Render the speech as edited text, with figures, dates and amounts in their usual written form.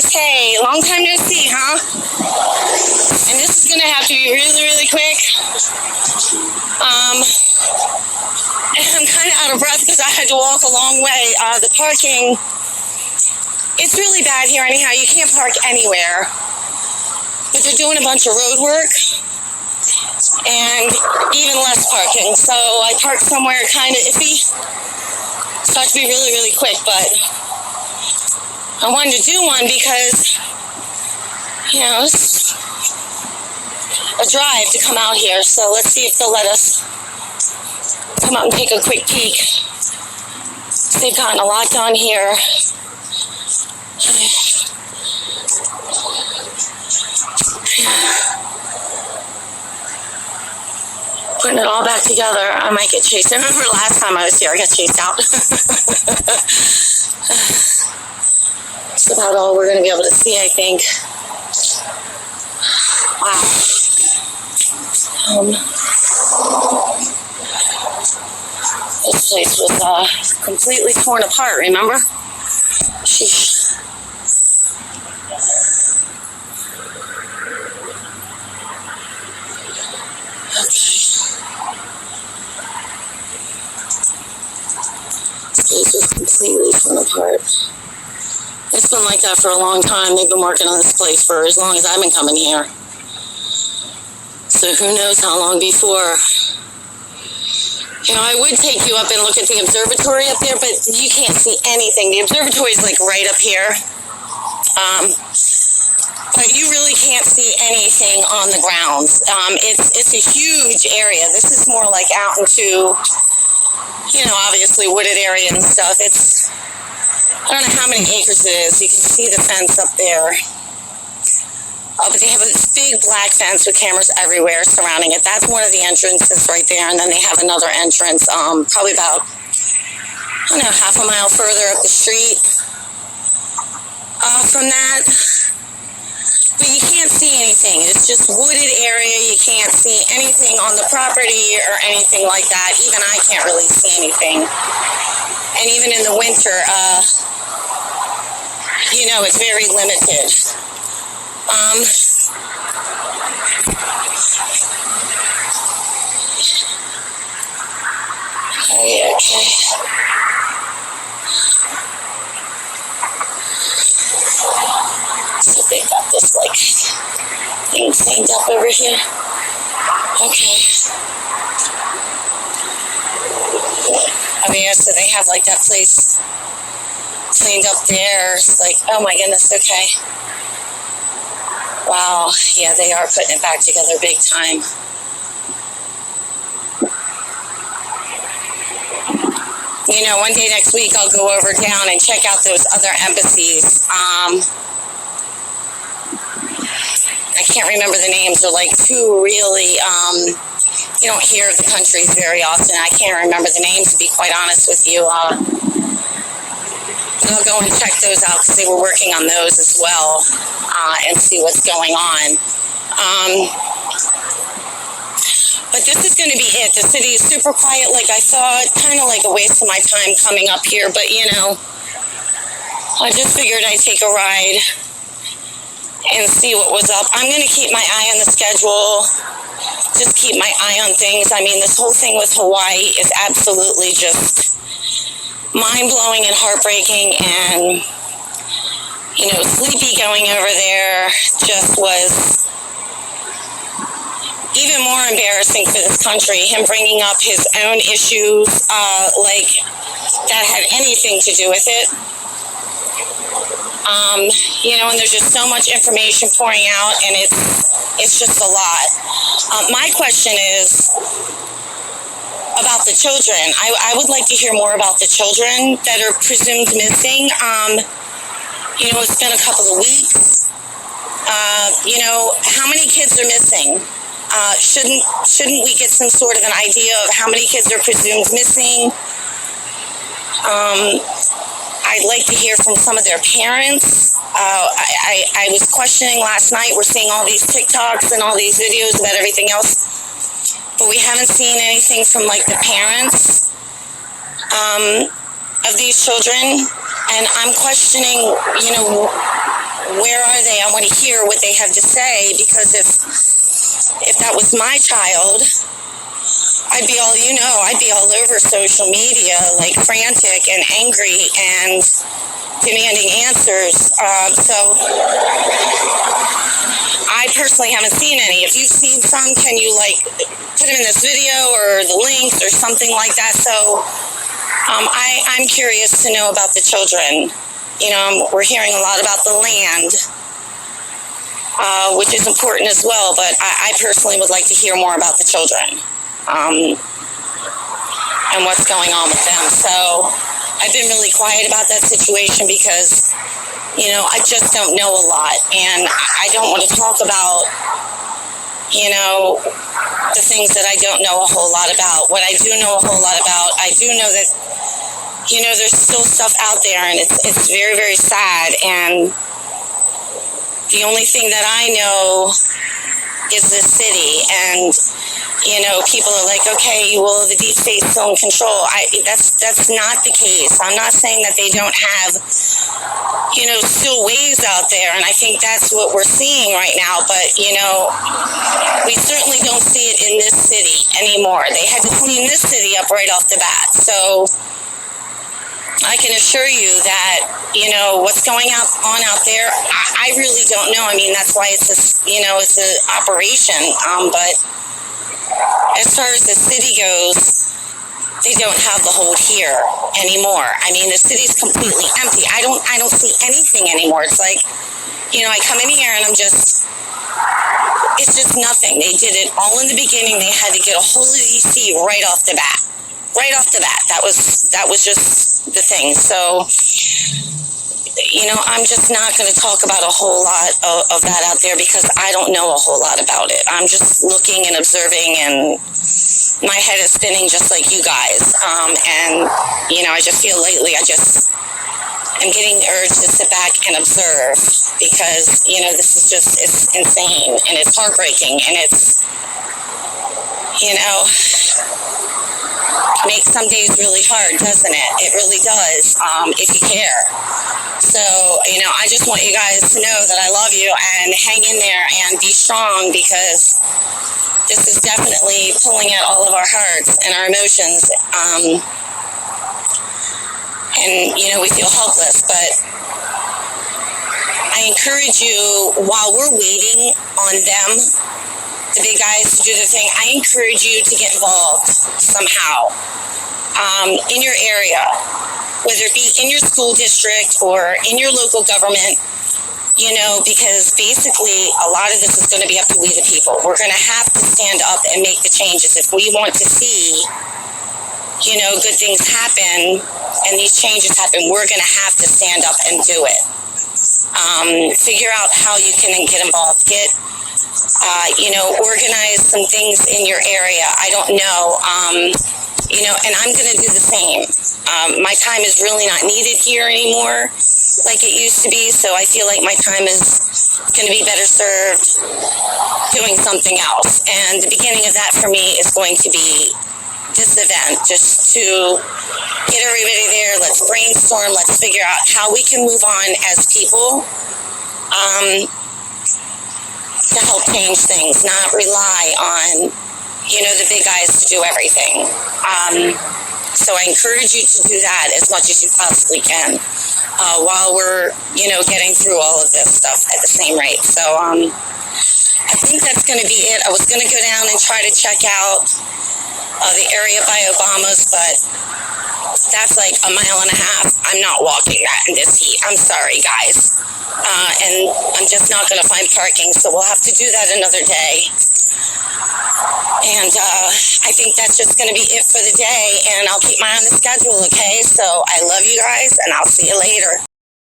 guys. Hey, long time no see, huh? And this is gonna have to be really, really quick. I'm kind of out of breath because I had to walk a long way. The parking, it's really bad here anyhow. You can't park anywhere. But they're doing a bunch of road work and even less parking. So I parked somewhere kind of iffy. So I have to be really, really quick, but I wanted to do one because, it's a drive to come out here. So let's see if they'll let us come out and take a quick peek. They've gotten a lot done here. Putting it all back together. I might get chased. I remember last time I was here, I got chased out. That's about all we're going to be able to see, I think. Wow. This place was completely torn apart, remember? Sheesh. This was completely torn apart. It's been like that for a long time. They've been working on this place for as long as I've been coming here. So who knows how long before. I would take you up and look at the observatory up there, but you can't see anything. The observatory is like right up here. But you really can't see anything on the grounds. It's a huge area. This is more like out into, obviously wooded area and stuff. I don't know how many acres it is. You can see the fence up there. But they have this big black fence with cameras everywhere surrounding it. That's one of the entrances right there. And then they have another entrance, probably about, half a mile further up the street from that. But you can't see anything. It's just wooded area. You can't see anything on the property or anything like that. Even I can't really see anything. And even in the winter, it's very limited. Okay. So they got this, thing cleaned up over here. Okay. So they have, that place cleaned up there. It's oh my goodness, okay. Wow, yeah, they are putting it back together big time. One day next week I'll go over down and check out those other embassies. I can't remember the names. They're two really, you don't hear of the countries very often. I can't remember the names, to be quite honest with you. But I'll go and check those out because they were working on those as well and see what's going on. But this is going to be it. The city is super quiet like I thought. Kind of like a waste of my time coming up here. But, I just figured I'd take a ride and see what was up. I'm going to keep my eye on the schedule. Just keep my eye on things. This whole thing with Hawaii is absolutely just mind-blowing and heartbreaking, and Sleepy going over there just was even more embarrassing for this country. Him bringing up his own issues that had anything to do with it. And there's just so much information pouring out, and it's just a lot. My question is about the children. I would like to hear more about the children that are presumed missing. It's been a couple of weeks. How many kids are missing? Shouldn't we get some sort of an idea of how many kids are presumed missing? I'd like to hear from some of their parents. I was questioning last night. We're seeing all these TikToks and all these videos about everything else, but we haven't seen anything from the parents of these children. And I'm questioning, where are they? I want to hear what they have to say, because if that was my child, I'd be all over social media, like frantic and angry and demanding answers. So I personally haven't seen any. If you've seen some, can you put them in this video or the links or something like that? So I'm curious to know about the children. We're hearing a lot about the land, which is important as well, but I personally would like to hear more about the children and what's going on with them. So I've been really quiet about that situation because, I just don't know a lot, and I don't want to talk about, the things that I don't know a whole lot about. What I do know a whole lot about, I do know that there's still stuff out there, and it's very, very sad. And the only thing that I know is the city. And, people are like, okay, well, the deep state's still in control. That's not the case. I'm not saying that they don't have, still ways out there. And I think that's what we're seeing right now. But, we certainly don't see it in this city anymore. They had to clean this city up right off the bat. So I can assure you that, what's going on out there, I really don't know. I mean, that's why it's it's an operation. But as far as the city goes, they don't have the hold here anymore. I mean, the city's completely empty. I don't see anything anymore. It's like, I come in here and it's just nothing. They did it all in the beginning. They had to get a hold of DC right off the bat. Right off the bat. That was just the thing. So, I'm just not going to talk about a whole lot of that out there because I don't know a whole lot about it. I'm just looking and observing, and my head is spinning just like you guys. And, I just feel lately I'm getting the urge to sit back and observe because, this is it's insane and it's heartbreaking and it's, makes some days really hard, doesn't it? It really does, if you care. So, I just want you guys to know that I love you and hang in there and be strong because this is definitely pulling at all of our hearts and our emotions. And, we feel helpless, but I encourage you, while we're waiting on them, the big guys, to do their thing, I encourage you to get involved somehow in your area, whether it be in your school district or in your local government, because basically a lot of this is going to be up to we the people. We're going to have to stand up and make the changes if we want to see, good things happen and these changes happen. We're going to have to stand up and do it. Figure out how you can get involved. Organize some things in your area. I don't know, and I'm going to do the same. My time is really not needed here anymore like it used to be, so I feel like my time is going to be better served doing something else. And the beginning of that for me is going to be this event, just to get everybody there. Let's brainstorm. Let's figure out how we can move on as people. To help change things, not rely on, the big guys to do everything. So I encourage you to do that as much as you possibly can while we're, getting through all of this stuff at the same rate. So I think that's going to be it. I was going to go down and try to check out the area by Obama's, but that's like a mile and a half. I'm not walking that in this heat. I'm sorry, guys. And I'm just not going to find parking, so we'll have to do that another day. And I think that's just going to be it for the day, and I'll keep my eye on the schedule, okay? So I love you guys, and I'll see you later.